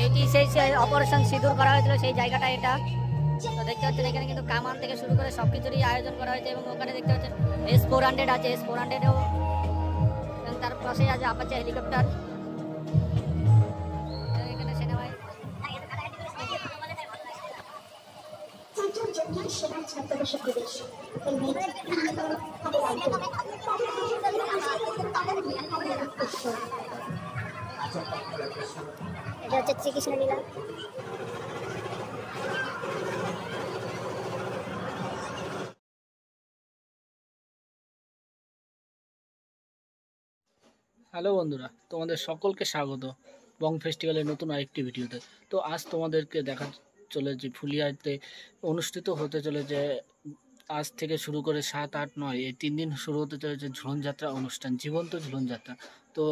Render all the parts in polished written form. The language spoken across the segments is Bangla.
এটি সেই অপারেশন সিঁদুর করা হয়েছিল সেই জায়গাটা এটা। তো দেখতে পাচ্ছেন এখানে কিন্তু কামান থেকে শুরু করে সব কিছুরই আয়োজন করা হয়েছে এবং ওখানে দেখতে পাচ্ছেন S-400 আছে, S-400ও এবং তার পাশেই আছে আপাচে হেলিকপ্টার। এখানে সেনাবাহিনী এটা হচ্ছে শ্রীকৃষ্ণ লীলা। হ্যালো বন্ধুরা, তোমাদের সকলকে স্বাগত বং ফেস্টিভ্যালের নতুন আরেকটি ভিডিওতে। তো আজ তোমাদেরকে দেখা চলেছে ফুলিয়াতে অনুষ্ঠিত হতে চলেছে আজ থেকে শুরু করে 7, 8, 9 এই 3 দিন শুরু হতে চলেছে ঝুলনযাত্রা অনুষ্ঠান, জীবন্ত ঝুলনযাত্রা। তো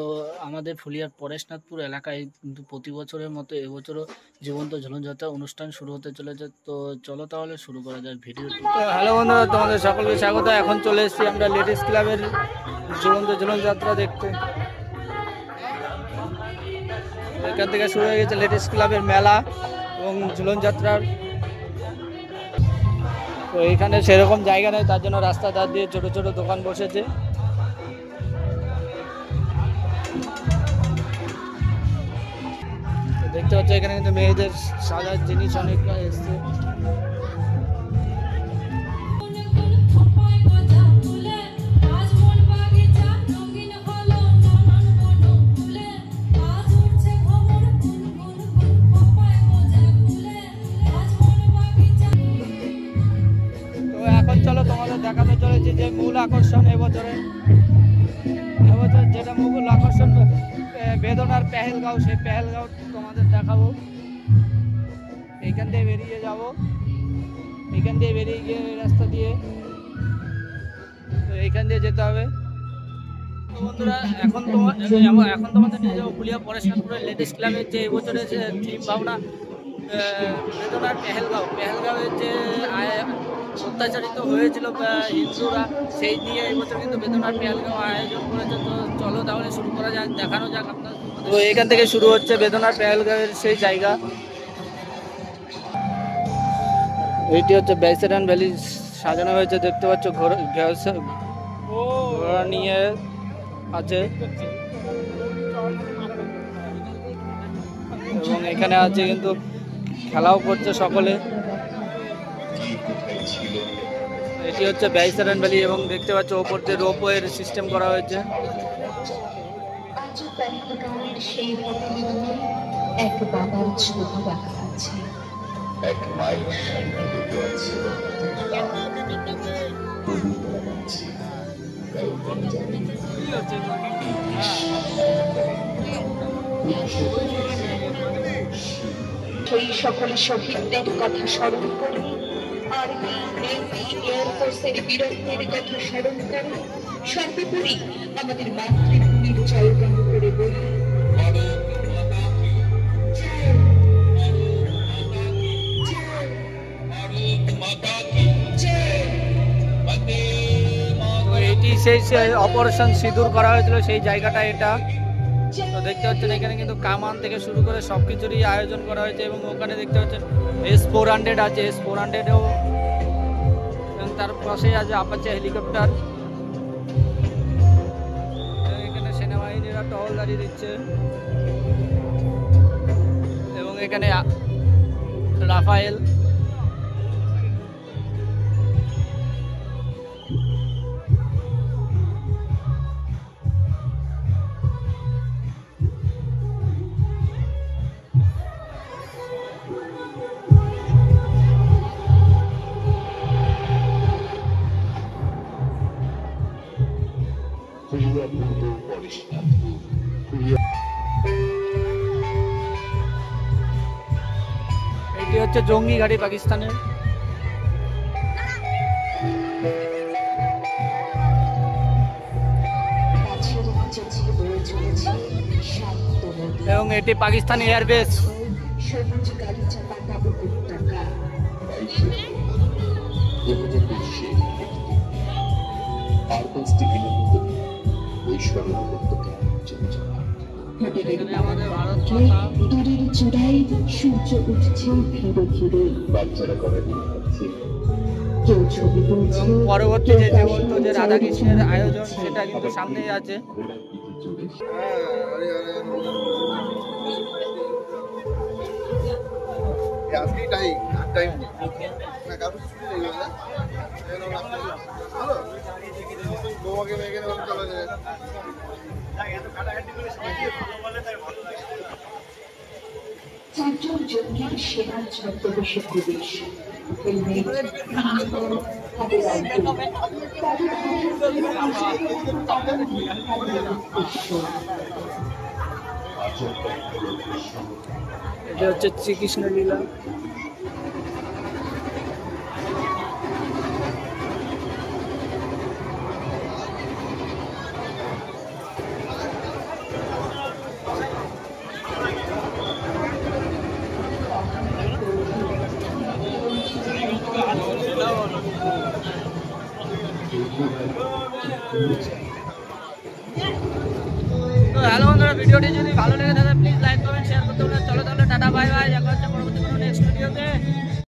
আমাদের ফুলিয়ার পরেশনাথপুর এলাকায় কিন্তু প্রতি বছরের মতো এবছরও জীবন্ত ঝুলনযাত্রা অনুষ্ঠান শুরু হতে চলেছে। তো চলো তাহলে শুরু করা যায় ভিডিওটি। তো হ্যালো বন্ধুরা, তোমাদের সকলকে স্বাগত। এখন চলে এসেছি আমরা লেডিস ক্লাবের জীবন্ত ঝুলনযাত্রা দেখতে। এখান থেকে শুরু হয়ে গেছে লেডিস ক্লাবের মেলা এবং ঝুলনযাত্রার। তো এখানে সেরকম জায়গা নেই, তার জন্য রাস্তা ধার দিয়ে ছোট ছোট দোকান বসেছে। দেখতে পাচ্ছ এখানে কিন্তু মেয়েদের সাজার জিনিস অনেক এসছে। চলো তোমাদের দেখাতে চলেছি যে মূল আকর্ষণ এবছর যেটা মূল আকর্ষণ বেদনার পেহেলগাঁও, সেই পেহেলগাঁও তোমাদের দেখাবো। এইখান দিয়ে বেরিয়ে যাব, এইখান দিয়ে বেরিয়ে গিয়ে রাস্তা দিয়ে তো এইখান দিয়ে যেতে হবে। বন্ধুরা এখন তোমাদের নিয়ে যাবো ফুলিয়া পরেশনাথপুরের লেডিস ক্লাবের যে এবছরের যে থিম ভাবনা বেদনার পেহেলগাঁওয়ের যে অত্যাচারিত হয়েছিল হিন্দুরা, সেই নিয়ে এবছর কিন্তু বেদনার পেহেলগাঁও আয়োজন করেছে। তো চলো তাহলে শুরু করা যাক, দেখানো যাক আপনার। তো এখান থেকে শুরু হচ্ছে বেদনার পেহেলগাঁওয়ের সেই জায়গা। এইটি হচ্ছে ব্যাসেরান ভ্যালি সাজানো হয়েছে, দেখতে পাচ্ছ ঘোড়া নিয়ে আছে এবং এখানে আছে কিন্তু খেলাও করছে সকলে। এটি হচ্ছে ব্যাসেরান ভ্যালি এবং দেখতে পাচ্ছ ওপর দিয়ে রোপওয়ের সিস্টেম করা হয়েছে। সেই এক বাবার ছবি রাখা আছে, এক মায়ের সংগঠিত আছে, সেই সকল শহীদদের কথা স্মরণ করে, আর্মি, নেভি, এয়ারফোর্সের বীরত্বের কথা স্মরণ করে, সর্বোপরি আমাদের মাতৃভূমির জয়গান করে বলি সেই অপারেশন সিঁদুর করা হয়েছিল সেই জায়গাটা এটা। তো দেখতে পাচ্ছেন এখানে কিন্তু কামান থেকে শুরু করে সব কিছুরই আয়োজন করা হয়েছে এবং ওখানে দেখতে পাচ্ছেন S-400 আছে, S-400ও এবং তার পাশেই আছে আপাচে হেলিকপ্টার। এখানে সেনাবাহিনীরা টহলদারি দিচ্ছে এবং এখানে রাফায়েল। এটি হচ্ছে জঙ্গি ঘাঁটি পাকিস্তানের। এবং এটি পাকিস্তান এয়ারবেস। 2020-এ আর 5টি দিনের মধ্যে এই স্মরণ উপত্যকা চলে যাবে। এখানে আমাদের ভারত মাতা দূরের চূড়ায় সূর্য উঠছে ধীরে ধীরে। বাচ্চারা করে দেখাচ্ছে কেউ ছবি তুলছে, এবং পরবর্তী যে কেউ জীবন্ত যে গাছে রাধাকৃষ্ণের ছবি আয়োজন তুলছে। সেটা কিন্তু সামনেই আছে। ঘোড়ার পিঠে চড়ে আজকেই টাইম না কাপড় ছুটি নেই না ভালো বৌমাকে মেয়েকে নিয়ে চলে যায়। চারজন জঙ্গির সেনা ছদ্মবেশে প্রবেশ, হেলমেট, পিস্তল, হাতে রাইফেল। তাদের এটা হচ্ছে শ্রীকৃষ্ণ লীলা। তো হ্যালো বন্ধুরা, ভিডিওটি যদি ভালো লেগে থাকে